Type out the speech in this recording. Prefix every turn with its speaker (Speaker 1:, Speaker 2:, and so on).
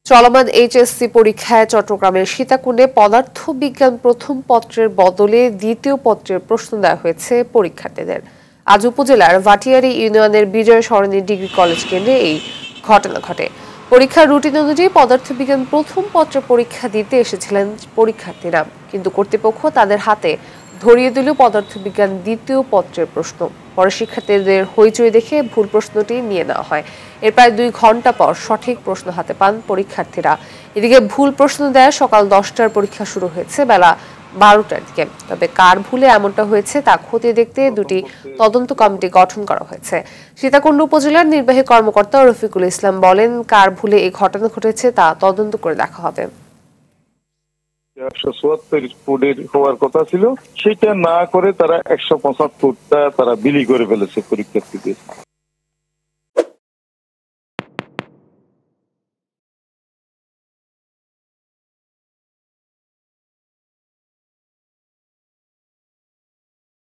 Speaker 1: চলমান এইচএসসি পরীক্ষায় চট্টগ্রামের সীতাকুণ্ডে পদার্থ বিজ্ঞান প্রথম পত্রের বদলে দ্বিতীয় পত্রের প্রশ্ন দেওয়া হয়েছে পরীক্ষার্থীদের। আজ উপজেলার ভাটিয়ারী ইউনিয়নের বিজয় সরণি ডিগ্রি কলেজ কেন্দ্রে এই ঘটনা ঘটে। পরীক্ষার রুটিন অনুযায়ী পদার্থবিজ্ঞান প্রথম পত্রের পরীক্ষা দিতে এসেছিলেন পরীক্ষার্থীরা, কিন্তু কর্তৃপক্ষ তাদের হাতে ধরিয়ে দিল পদার্থবিজ্ঞান দ্বিতীয় পত্রের প্রশ্ন। পরে শিক্ষার্থীদের হইচই দেখে ভুল প্রশ্নটি নিয়ে নেওয়া হয়। এর প্রায় 2 ঘন্টা পর সঠিক প্রশ্ন হাতে পান পরীক্ষার্থীরা। এদিকে ভুল প্রশ্ন দেয় সকাল 10টার পরীক্ষা শুরু হয়েছে বেলা 12টার দিকে। তবে কার ভুলে এমনটা হয়েছে তা খতিয়ে দেখতে দুটি তদন্ত কমিটি গঠন করা হয়েছে। সীতাকুণ্ড উপজেলার নির্বাহী কর্মকর্তা রফিকুল ইসলাম বলেন, কার ভুলে এই ঘটনা ঘটেছে তা তদন্ত করে দেখা হবে।
Speaker 2: 174 ফুটের হওয়ার কথা ছিল, সেটা না করে তারা 175টা তারা বিলি করে ফেলেছে পরীক্ষার্থীদের।